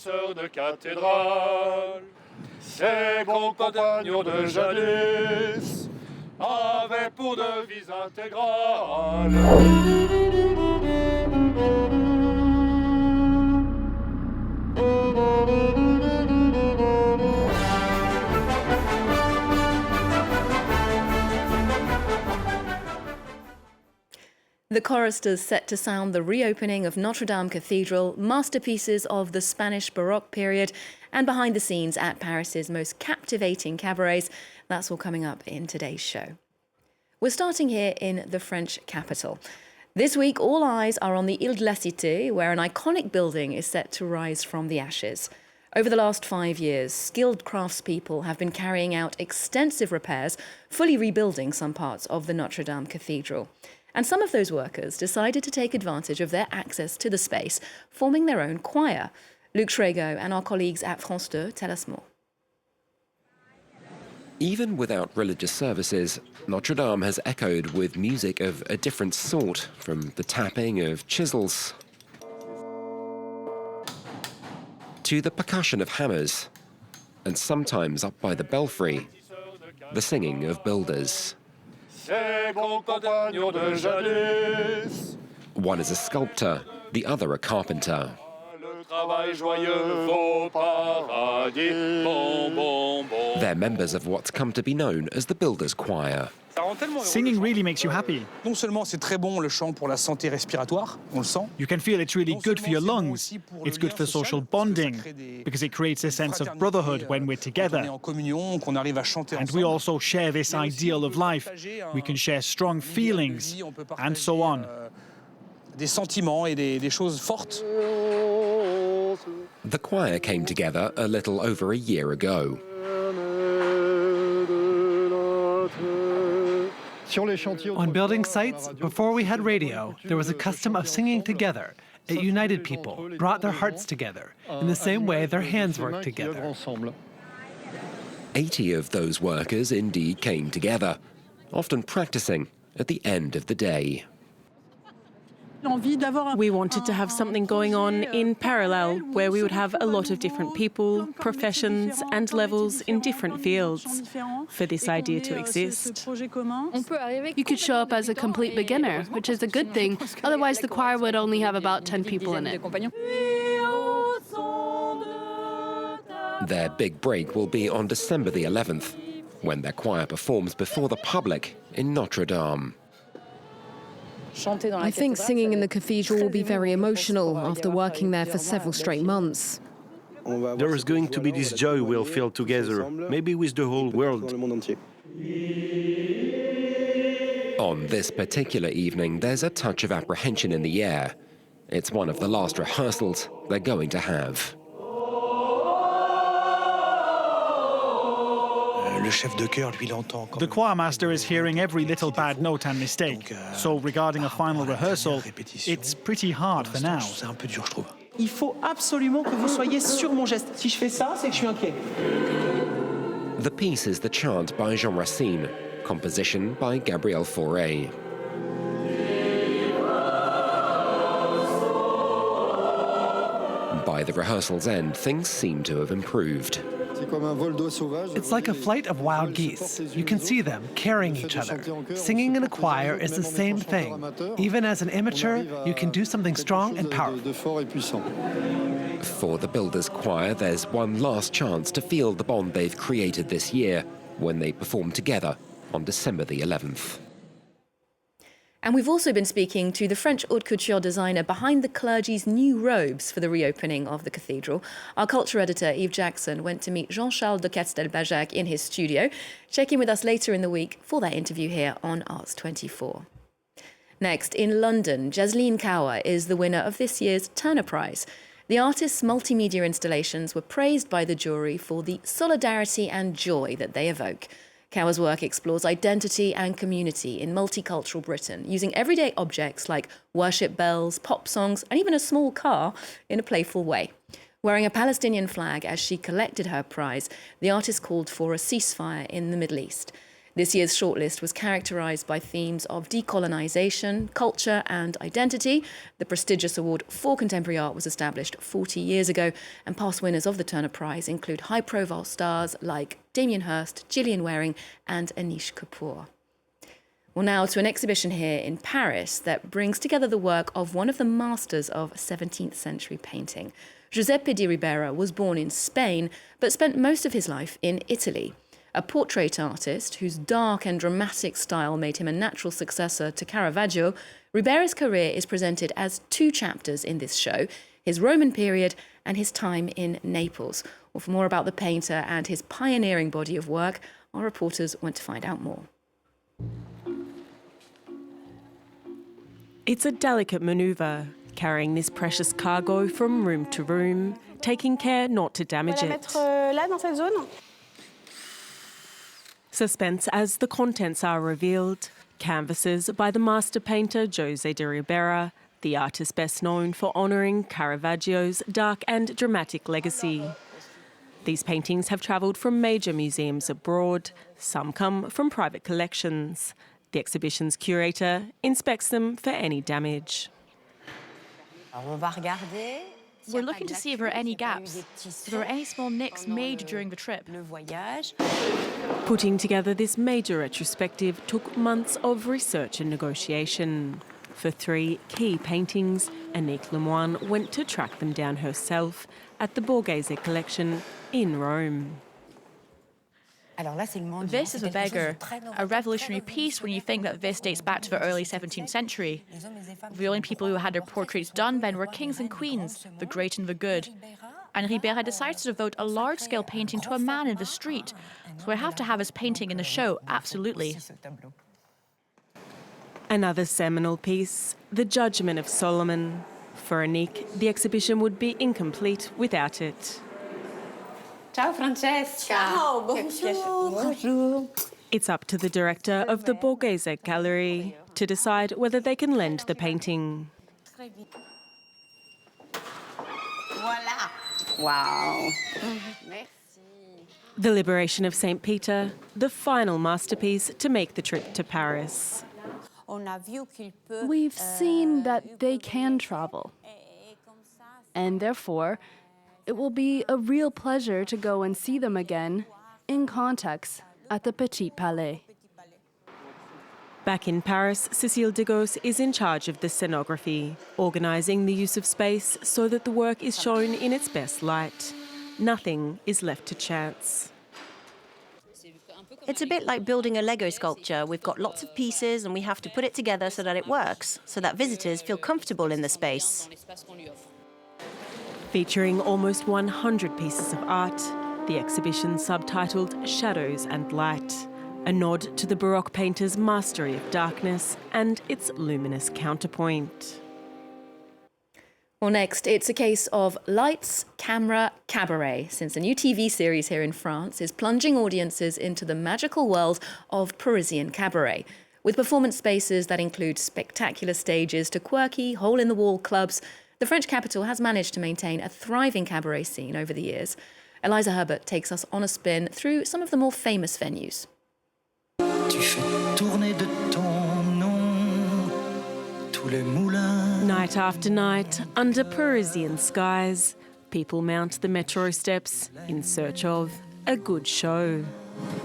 danseurs de Cathédrale, ces bons compagnons de jeunesse avaient pour devise intégrale. The choristers set to sound the reopening of Notre-Dame Cathedral, masterpieces of the Spanish Baroque period, and behind the scenes at Paris's most captivating cabarets. That's all coming up in today's show. We're starting here in the French capital. This week, all eyes are on the Ile de la Cité, where an iconic building is set to rise from the ashes. Over the last 5 years, skilled craftspeople have been carrying out extensive repairs, fully rebuilding some parts of the Notre-Dame Cathedral. And some of those workers decided to take advantage of their access to the space, forming their own choir. Luc Schrago and our colleagues at France 2 tell us more. Even without religious services, Notre-Dame has echoed with music of a different sort, from the tapping of chisels to the percussion of hammers, and sometimes up by the belfry, the singing of builders. One is a sculptor, the other a carpenter. They're members of what's come to be known as the Builders' Choir. Singing really makes you happy. Non seulement c'est très bon le chant pour la santé respiratoire, on le sent. You can feel it's really good for your lungs. It's good for social bonding because it creates a sense of brotherhood when we're together. And we also share this ideal of life. We can share strong feelings and so on. Des sentiments et des choses fortes. The choir came together a little over a year ago. On building sites, before we had radio, there was a custom of singing together. It united people, brought their hearts together, in the same way their hands worked together. 80 of those workers indeed came together, often practicing at the end of the day. We wanted to have something going on in parallel where we would have a lot of different people, professions and levels in different fields for this idea to exist. You could show up as a complete beginner, which is a good thing. Otherwise, the choir would only have about 10 people in it. Their big break will be on December the 11th, when their choir performs before the public in Notre-Dame. I think singing in the cathedral will be very emotional after working there for several straight months. There is going to be this joy we'll feel together, maybe with the whole world. On this particular evening, there's a touch of apprehension in the air. It's one of the last rehearsals they're going to have. The choir master is hearing every little bad note and mistake. So regarding a final rehearsal, it's pretty hard for now. Il faut absolument que vous soyez sur mon geste. Si je fais ça, c'est que je suis inquiet. The piece is the chant by Jean Racine, composition by Gabriel Fauré. By the rehearsal's end, things seem to have improved. It's like a flight of wild geese. You can see them carrying each other. Singing in a choir is the same thing. Even as an amateur, you can do something strong and powerful. For the Builders' Choir, there's one last chance to feel the bond they've created this year when they perform together on December the 11th. And we've also been speaking to the French haute couture designer behind the clergy's new robes for the reopening of the cathedral. Our culture editor, Yves Jackson, went to meet Jean-Charles de Castelbajac in his studio. Check in with us later in the week for that interview here on Arts 24. Next, in London, Jasleen Kaur is the winner of this year's Turner Prize. The artist's multimedia installations were praised by the jury for the solidarity and joy that they evoke. Kaur's work explores identity and community in multicultural Britain, using everyday objects like worship bells, pop songs, and even a small car in a playful way. Wearing a Palestinian flag as she collected her prize, the artist called for a ceasefire in the Middle East. This year's shortlist was characterised by themes of decolonisation, culture and identity. The prestigious award for contemporary art was established 40 years ago, and past winners of the Turner Prize include high-profile stars like Damien Hirst, Gillian Wearing and Anish Kapoor. Well, now to an exhibition here in Paris that brings together the work of one of the masters of 17th century painting. Jusepe de Ribera was born in Spain, but spent most of his life in Italy. A portrait artist whose dark and dramatic style made him a natural successor to Caravaggio, Ribera's career is presented as two chapters in this show, his Roman period and his time in Naples. Well, for more about the painter and his pioneering body of work, our reporters went to find out more. It's a delicate manoeuvre, carrying this precious cargo from room to room, taking care not to damage it. Suspense as the contents are revealed. Canvases by the master painter Jusepe de Ribera, the artist best known for honouring Caravaggio's dark and dramatic legacy. These paintings have travelled from major museums abroad. Some come from private collections. The exhibition's curator inspects them for any damage. We're looking to see if there are any gaps, if there are any small nicks made during the trip. Putting together this major retrospective took months of research and negotiation. For 3 key paintings, Annick Lemoine went to track them down herself at the Borghese collection in Rome. This is a beggar, a revolutionary piece when you think that this dates back to the early 17th century. The only people who had their portraits done then were kings and queens, the great and the good. And Ribera decided to devote a large-scale painting to a man in the street. So I have to have his painting in the show, absolutely. Another seminal piece, The Judgment of Solomon. For Annick, the exhibition would be incomplete without it. Ciao, Francesca. Ciao, bonjour. Bonjour. It's up to the director of the Borghese Gallery to decide whether they can lend the painting. Voilà. Wow. Merci. The Liberation of St. Peter, the final masterpiece to make the trip to Paris. We've seen that they can travel. And therefore, it will be a real pleasure to go and see them again, in context, at the Petit Palais. Back in Paris, Cécile Degos is in charge of the scenography, organising the use of space so that the work is shown in its best light. Nothing is left to chance. It's a bit like building a Lego sculpture. We've got lots of pieces and we have to put it together so that it works, so that visitors feel comfortable in the space. Featuring almost 100 pieces of art, the exhibition subtitled Shadows and Light, a nod to the Baroque painter's mastery of darkness and its luminous counterpoint. Well, next, it's a case of lights, camera, cabaret, since a new TV series here in France is plunging audiences into the magical world of Parisian cabaret. With performance spaces that include spectacular stages to quirky, hole-in-the-wall clubs, the French capital has managed to maintain a thriving cabaret scene over the years. Eliza Herbert takes us on a spin through some of the more famous venues. Night after night, under Parisian skies, people mount the metro steps in search of a good show.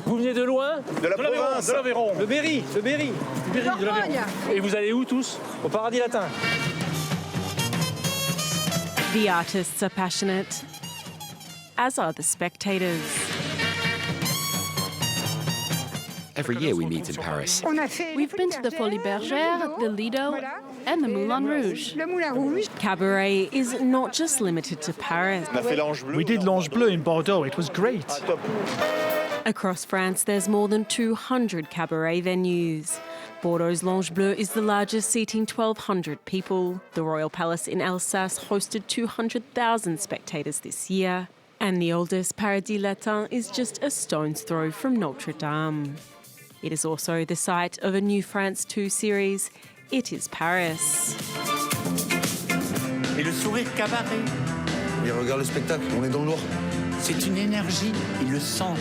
Vous venez de loin? De la province. De l'Aveyron. De Berry, de Berry. De l'Aveyron. Et vous allez où tous? Au paradis latin. The artists are passionate, as are the spectators. Every year we meet in Paris. We've been to the Folies Bergère, the Lido, and the Moulin Rouge. Cabaret is not just limited to Paris. We did L'Ange Bleu in Bordeaux. It was great. Across France, there's more than 200 cabaret venues. Bordeaux's L'Ange Bleu is the largest, seating 1,200 people. The Royal Palace in Alsace hosted 200,000 spectators this year. And the oldest, Paradis Latin, is just a stone's throw from Notre-Dame. It is also the site of a new France 2 series, It is Paris. Et le sourire cabaret. Mais regarde le spectacle, on est dans le noir. C'est une énergie, ils le sentent.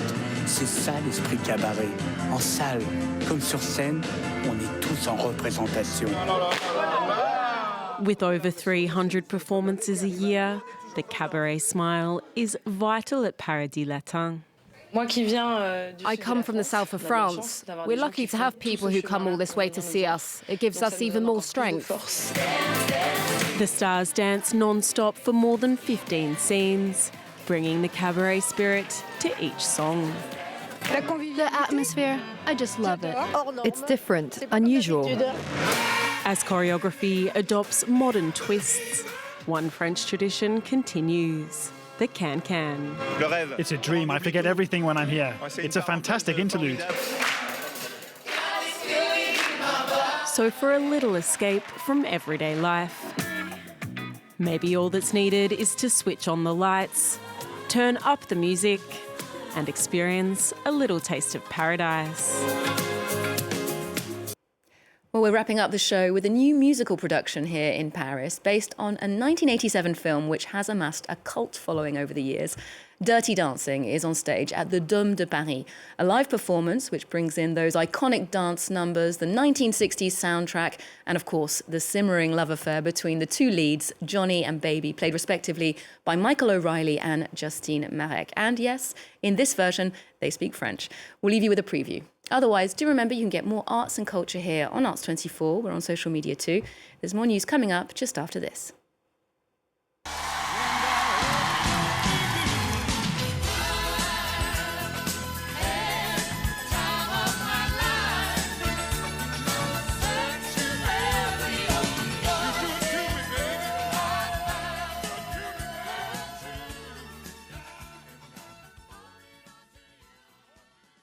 C'est ça l'esprit cabaret. En salle, comme sur scène, on est tous en représentation. With over 300 performances a year, the cabaret smile is vital at Paradis Latin. I come from the south of France. We're lucky to have people who come all this way to see us. It gives us even more strength. The stars dance non-stop for more than 15 scenes, bringing the cabaret spirit to each song. The atmosphere, I just love it. It's different, unusual. As choreography adopts modern twists, one French tradition continues. The can-can. It's a dream. I forget everything when I'm here. It's a fantastic interlude. So for a little escape from everyday life, maybe all that's needed is to switch on the lights, turn up the music, and experience a little taste of paradise. Well, we're wrapping up the show with a new musical production here in Paris based on a 1987 film which has amassed a cult following over the years. Dirty Dancing is on stage at the Dôme de Paris, a live performance which brings in those iconic dance numbers, the 1960s soundtrack, and of course, the simmering love affair between the two leads, Johnny and Baby, played respectively by Michael O'Reilly and Justine Marek. And yes, in this version, they speak French. We'll leave you with a preview. Otherwise, do remember you can get more arts and culture here on Arts 24. We're on social media too. There's more news coming up just after this.